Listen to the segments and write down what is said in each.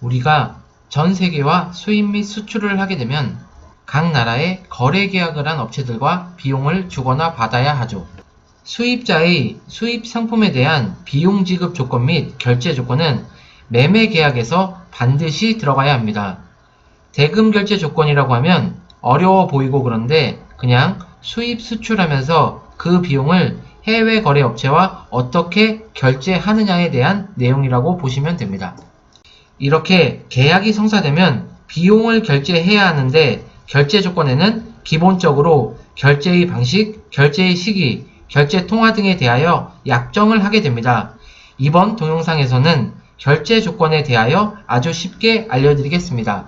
우리가 전 세계와 수입 및 수출을 하게 되면 각 나라에 거래 계약을 한 업체들과 비용을 주거나 받아야 하죠. 수입자의 수입 상품에 대한 비용 지급 조건 및 결제 조건은 매매 계약에서 반드시 들어가야 합니다. 대금 결제 조건이라고 하면 어려워 보이고 그런데 그냥 수입 수출하면서 그 비용을 해외 거래 업체와 어떻게 결제하느냐에 대한 내용이라고 보시면 됩니다. 이렇게 계약이 성사되면 비용을 결제해야 하는데 결제 조건에는 기본적으로 결제의 방식, 결제의 시기, 결제 통화 등에 대하여 약정을 하게 됩니다. 이번 동영상에서는 결제 조건에 대하여 아주 쉽게 알려드리겠습니다.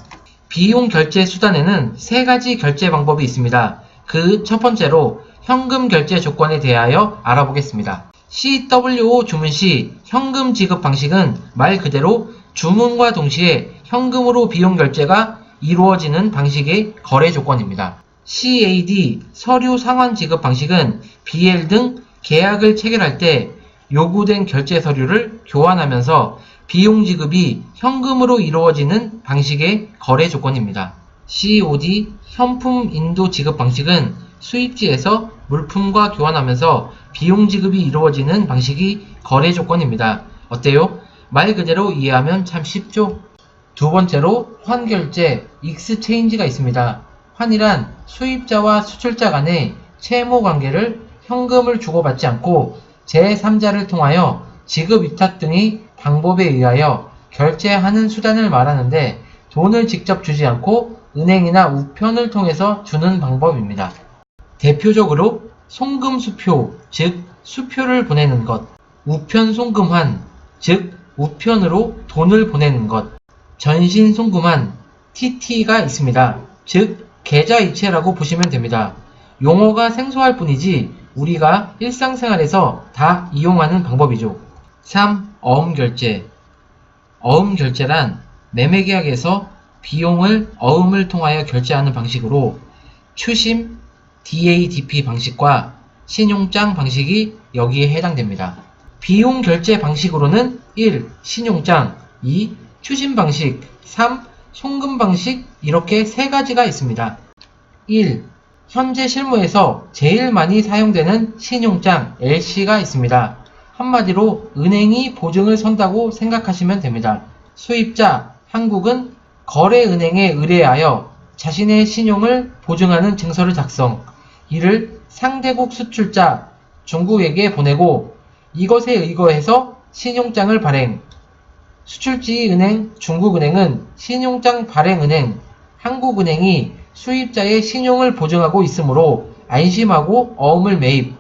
비용 결제 수단에는 세 가지 결제 방법이 있습니다. 그 첫 번째로 현금 결제 조건에 대하여 알아보겠습니다. CWO 주문 시 현금 지급 방식은 말 그대로 주문과 동시에 현금으로 비용 결제가 이루어지는 방식의 거래 조건입니다. CAD 서류 상환 지급 방식은 BL 등 계약을 체결할 때 요구된 결제 서류를 교환하면서 비용 지급이 현금으로 이루어지는 방식의 거래 조건입니다. COD 현품 인도 지급 방식은 수입지에서 물품과 교환하면서 비용 지급이 이루어지는 방식이 거래 조건입니다. 어때요? 말 그대로 이해하면 참 쉽죠? 두 번째로 환결제, 익스체인지가 있습니다. 환이란 수입자와 수출자 간의 채무 관계를 현금을 주고받지 않고 제3자를 통하여 지급 위탁 등의 방법에 의하여 결제하는 수단을 말하는데 돈을 직접 주지 않고 은행이나 우편을 통해서 주는 방법입니다. 대표적으로 송금수표, 즉 수표를 보내는 것, 우편송금환, 즉 우편으로 돈을 보내는 것, 전신송금환, TT가 있습니다. 즉 계좌이체라고 보시면 됩니다. 용어가 생소할 뿐이지 우리가 일상생활에서 다 이용하는 방법이죠. 3. 어음결제. 어음결제란 매매계약에서 비용을 어음을 통하여 결제하는 방식으로 추심, DADP 방식과 신용장 방식이 여기에 해당됩니다. 비용 결제 방식으로는 1. 신용장, 2. 추심 방식, 3. 송금 방식 이렇게 세 가지가 있습니다. 1. 현재 실무에서 제일 많이 사용되는 신용장 LC가 있습니다. 한마디로 은행이 보증을 선다고 생각하시면 됩니다. 수입자 한국은 거래은행에 의뢰하여 자신의 신용을 보증하는 증서를 작성, 이를 상대국 수출자 중국에게 보내고 이것에 의거해서 신용장을 발행. 수출지 은행 중국은행은 신용장 발행은행, 한국은행이 수입자의 신용을 보증하고 있으므로 안심하고 어음을 매입.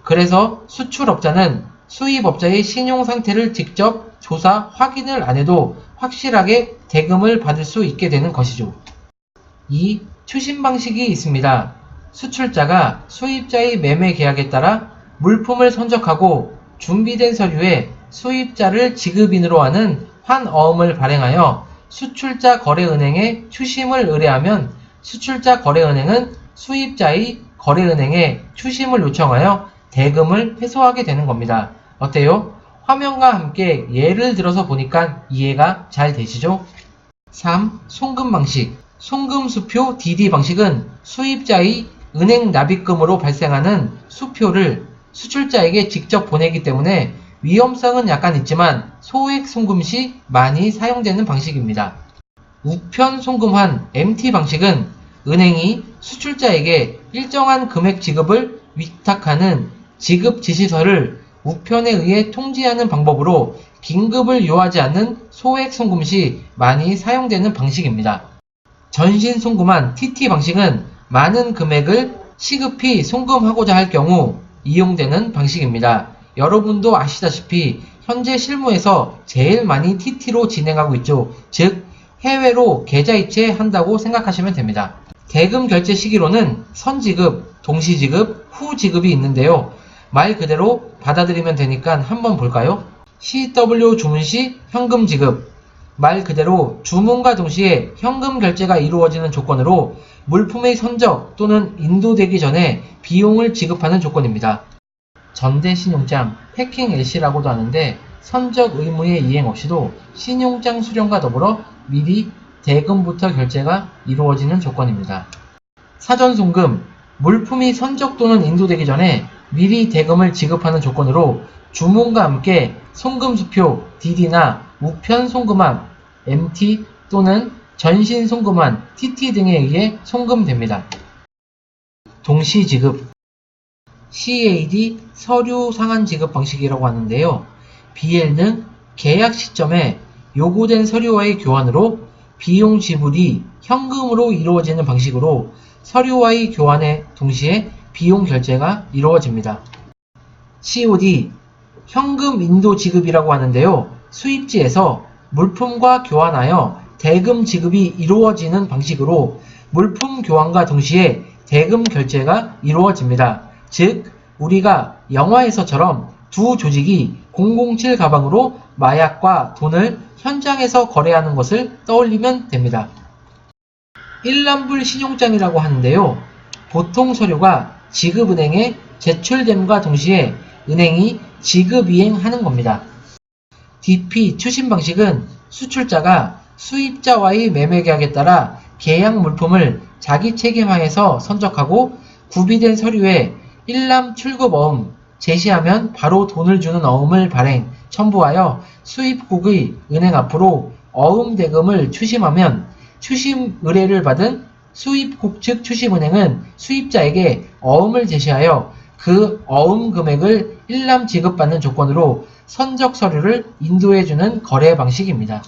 그래서 수출업자는 수입업자의 신용 상태를 직접 조사, 확인을 안 해도 확실하게 대금을 받을 수 있게 되는 것이죠. 2. 추심 방식이 있습니다. 수출자가 수입자의 매매 계약에 따라 물품을 선적하고 준비된 서류에 수입자를 지급인으로 하는 환어음을 발행하여 수출자 거래은행에 추심을 의뢰하면 수출자 거래은행은 수입자의 거래은행에 추심을 요청하여 대금을 회수하게 되는 겁니다. 어때요? 화면과 함께 예를 들어서 보니까 이해가 잘 되시죠? 3. 송금 방식. 송금수표 DD 방식은 수입자의 은행 납입금으로 발생하는 수표를 수출자에게 직접 보내기 때문에 위험성은 약간 있지만 소액 송금 시 많이 사용되는 방식입니다. 우편 송금환 MT 방식은 은행이 수출자에게 일정한 금액 지급을 위탁하는 지급 지시서를 우편에 의해 통지하는 방법으로 긴급을 요하지 않는 소액 송금 시 많이 사용되는 방식입니다. 전신 송금환 TT 방식은 많은 금액을 시급히 송금하고자 할 경우 이용되는 방식입니다. 여러분도 아시다시피 현재 실무에서 제일 많이 TT로 진행하고 있죠. 즉 해외로 계좌이체 한다고 생각하시면 됩니다. 대금 결제 시기로는 선지급, 동시지급, 후지급이 있는데요. 말 그대로 받아들이면 되니까 한번 볼까요? CW 주문 시 현금 지급. 말 그대로 주문과 동시에 현금 결제가 이루어지는 조건으로 물품의 선적 또는 인도되기 전에 비용을 지급하는 조건입니다. 전대신용장, 패킹 LC라고도 하는데 선적 의무의 이행 없이도 신용장 수령과 더불어 미리 대금부터 결제가 이루어지는 조건입니다. 사전 송금, 물품이 선적 또는 인도되기 전에 미리 대금을 지급하는 조건으로 주문과 함께 송금수표, DD나 우편 송금함, MT 또는 전신 송금함, TT 등에 의해 송금됩니다. 동시 지급, CAD 서류 상한 지급 방식이라고 하는데요. BL 등 계약 시점에 요구된 서류와의 교환으로 비용 지불이 현금으로 이루어지는 방식으로 서류와의 교환에 동시에 비용 결제가 이루어집니다. COD, 현금 인도 지급이라고 하는데요. 수입지에서 물품과 교환하여 대금 지급이 이루어지는 방식으로 물품 교환과 동시에 대금 결제가 이루어집니다. 즉, 우리가 영화에서처럼 두 조직이 007 가방으로 마약과 돈을 현장에서 거래하는 것을 떠올리면 됩니다. 일람불 신용장이라고 하는데요. 보통 서류가 지급은행에 제출됨과 동시에 은행이 지급 이행하는 겁니다. DP 추심 방식은 수출자가 수입자와의 매매 계약에 따라 계약 물품을 자기 책임하에서 선적하고 구비된 서류에 일람 출급 어음, 제시하면 바로 돈을 주는 어음을 발행, 첨부하여 수입국의 은행 앞으로 어음 대금을 추심하면 추심 의뢰를 받은 수입국 측 추심은행은 수입자에게 어음을 제시하여 그 어음 금액을 일람 지급받는 조건으로 선적 서류를 인도해주는 거래 방식입니다.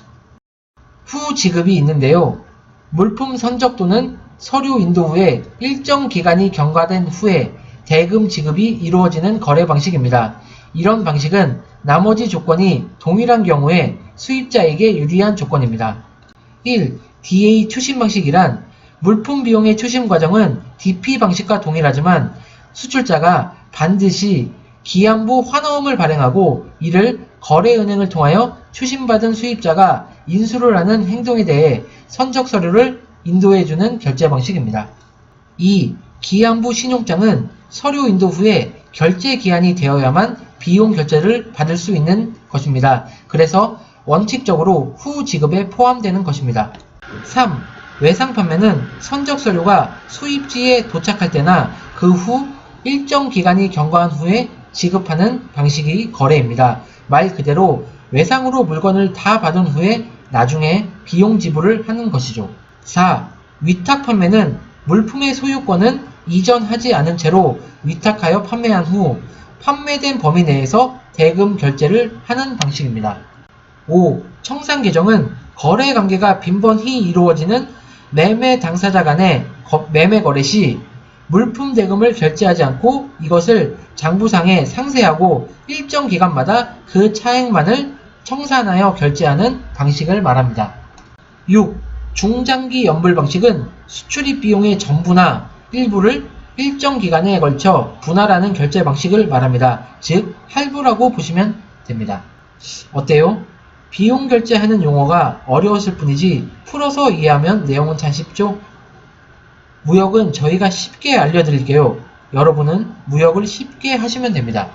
후 지급이 있는데요. 물품 선적 또는 서류 인도 후에 일정 기간이 경과된 후에 대금 지급이 이루어지는 거래 방식입니다. 이런 방식은 나머지 조건이 동일한 경우에 수입자에게 유리한 조건입니다. 1. DA 추심 방식이란 물품 비용의 추심 과정은 DP 방식과 동일하지만 수출자가 반드시 기한부 환어음을 발행하고 이를 거래은행을 통하여 추심받은 수입자가 인수를 하는 행동에 대해 선적 서류를 인도해주는 결제 방식입니다. 2. 기한부 신용장은 서류 인도 후에 결제 기한이 되어야만 비용 결제를 받을 수 있는 것입니다. 그래서 원칙적으로 후 지급에 포함되는 것입니다. 3. 외상 판매는 선적 서류가 수입지에 도착할 때나 그 후 일정 기간이 경과한 후에 지급하는 방식이 거래입니다. 말 그대로 외상으로 물건을 다 받은 후에 나중에 비용 지불을 하는 것이죠. 4. 위탁 판매는 물품의 소유권은 이전하지 않은 채로 위탁하여 판매한 후 판매된 범위 내에서 대금 결제를 하는 방식입니다. 5. 청산 계정은 거래 관계가 빈번히 이루어지는 매매 당사자 간의 매매 거래 시 물품 대금을 결제하지 않고 이것을 장부상에 상세하고 일정 기간마다 그 차액만을 청산하여 결제하는 방식을 말합니다. 6. 중장기 연불 방식은 수출입 비용의 전부나 일부를 일정 기간에 걸쳐 분할하는 결제 방식을 말합니다. 즉, 할부라고 보시면 됩니다. 어때요? 비용 결제하는 용어가 어려웠을 뿐이지 풀어서 이해하면 내용은 참 쉽죠? 무역은 저희가 쉽게 알려드릴게요. 여러분은 무역을 쉽게 하시면 됩니다.